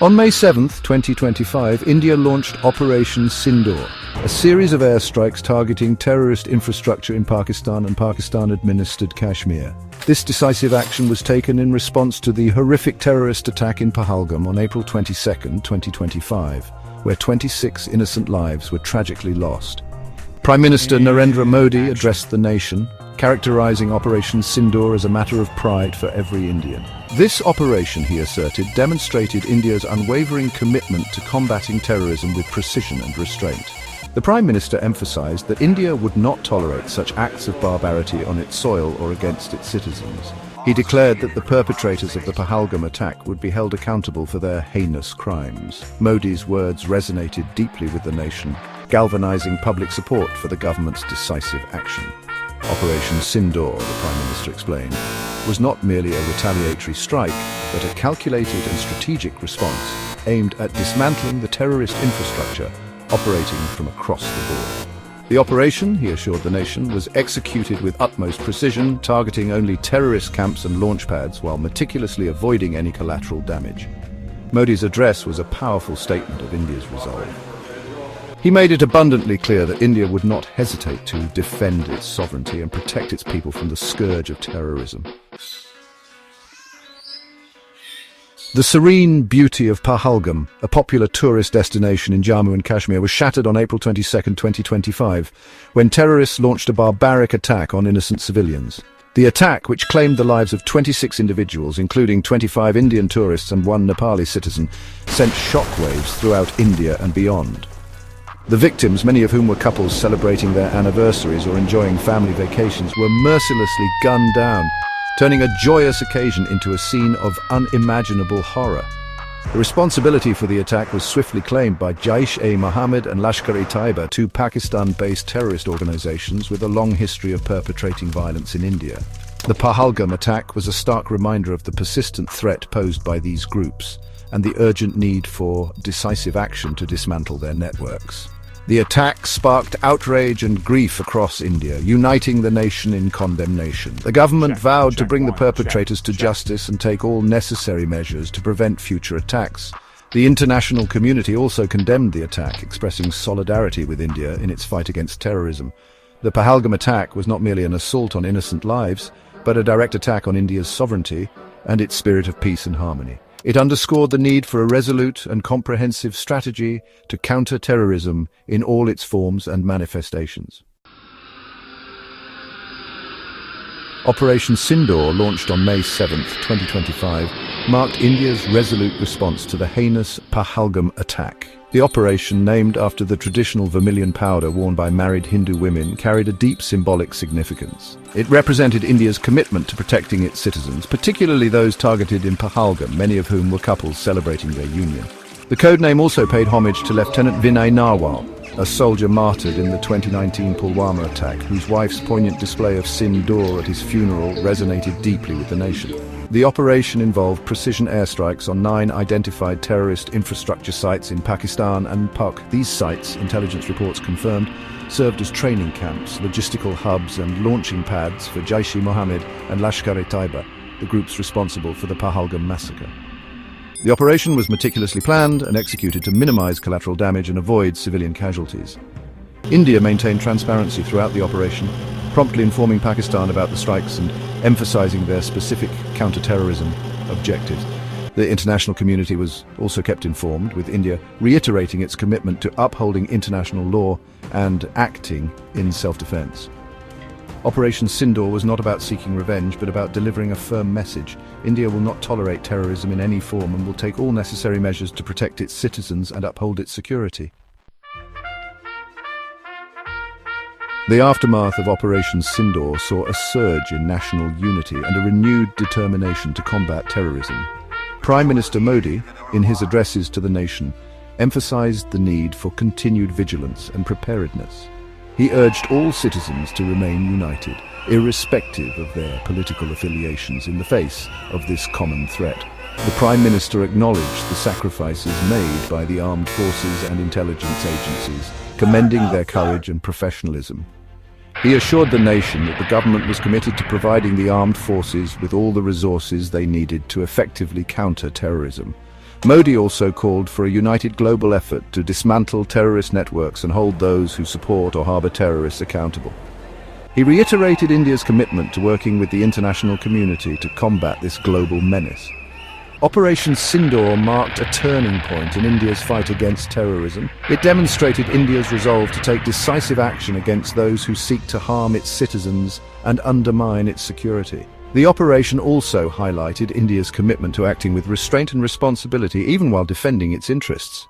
On May 7, 2025, India launched Operation Sindoor, a series of airstrikes targeting terrorist infrastructure in Pakistan and Pakistan-administered Kashmir. This decisive action was taken in response to the horrific terrorist attack in Pahalgam on April 22, 2025, where 26 innocent lives were tragically lost. Prime Minister Narendra Modi addressed the nation, characterizing Operation Sindoor as a matter of pride for every Indian. This operation, he asserted, demonstrated India's unwavering commitment to combating terrorism with precision and restraint. The Prime Minister emphasized that India would not tolerate such acts of barbarity on its soil or against its citizens. He declared that the perpetrators of the Pahalgam attack would be held accountable for their heinous crimes. Modi's words resonated deeply with the nation, galvanizing public support for the government's decisive action. Operation Sindoor, the Prime Minister explained, was not merely a retaliatory strike, but a calculated and strategic response aimed at dismantling the terrorist infrastructure operating from across the border. The operation, he assured the nation, was executed with utmost precision, targeting only terrorist camps and launch pads while meticulously avoiding any collateral damage. Modi's address was a powerful statement of India's resolve. He made it abundantly clear that India would not hesitate to defend its sovereignty and protect its people from the scourge of terrorism. The serene beauty of Pahalgam, a popular tourist destination in Jammu and Kashmir, was shattered on April 22, 2025, when terrorists launched a barbaric attack on innocent civilians. The attack, which claimed the lives of 26 individuals, including 25 Indian tourists and one Nepali citizen, sent shockwaves throughout India and beyond. The victims, many of whom were couples celebrating their anniversaries or enjoying family vacations, were mercilessly gunned down, turning a joyous occasion into a scene of unimaginable horror. The responsibility for the attack was swiftly claimed by Jaish-e-Mohammed and Lashkar-e-Taiba, two Pakistan-based terrorist organizations with a long history of perpetrating violence in India. The Pahalgam attack was a stark reminder of the persistent threat posed by these groups and the urgent need for decisive action to dismantle their networks. The attack sparked outrage and grief across India, uniting the nation in condemnation. The government vowed to bring the perpetrators to justice and take all necessary measures to prevent future attacks. The international community also condemned the attack, expressing solidarity with India in its fight against terrorism. The Pahalgam attack was not merely an assault on innocent lives, but a direct attack on India's sovereignty and its spirit of peace and harmony. It underscored the need for a resolute and comprehensive strategy to counter terrorism in all its forms and manifestations. Operation Sindoor, launched on May 7, 2025, marked India's resolute response to the heinous Pahalgam attack. The operation, named after the traditional vermilion powder worn by married Hindu women, carried a deep symbolic significance. It represented India's commitment to protecting its citizens, particularly those targeted in Pahalgam, many of whom were couples celebrating their union. The codename also paid homage to Lieutenant Vinay Narwal, a soldier martyred in the 2019 Pulwama attack, whose wife's poignant display of Sindoor at his funeral resonated deeply with the nation. The operation involved precision airstrikes on 9 identified terrorist infrastructure sites in Pakistan and Pak. These sites, intelligence reports confirmed, served as training camps, logistical hubs and launching pads for Jaish-e-Mohammed and Lashkar-e-Taiba, the groups responsible for the Pahalgam massacre. The operation was meticulously planned and executed to minimize collateral damage and avoid civilian casualties. India maintained transparency throughout the operation, promptly informing Pakistan about the strikes and emphasizing their specific counter-terrorism objectives. The international community was also kept informed, with India reiterating its commitment to upholding international law and acting in self-defense. Operation Sindoor was not about seeking revenge, but about delivering a firm message. India will not tolerate terrorism in any form and will take all necessary measures to protect its citizens and uphold its security. The aftermath of Operation Sindoor saw a surge in national unity and a renewed determination to combat terrorism. Prime Minister Modi, in his addresses to the nation, emphasized the need for continued vigilance and preparedness. He urged all citizens to remain united, irrespective of their political affiliations, in the face of this common threat. The Prime Minister acknowledged the sacrifices made by the armed forces and intelligence agencies, commending their courage and professionalism. He assured the nation that the government was committed to providing the armed forces with all the resources they needed to effectively counter terrorism. Modi also called for a united global effort to dismantle terrorist networks and hold those who support or harbor terrorists accountable. He reiterated India's commitment to working with the international community to combat this global menace. Operation Sindoor marked a turning point in India's fight against terrorism. It demonstrated India's resolve to take decisive action against those who seek to harm its citizens and undermine its security. The operation also highlighted India's commitment to acting with restraint and responsibility even while defending its interests.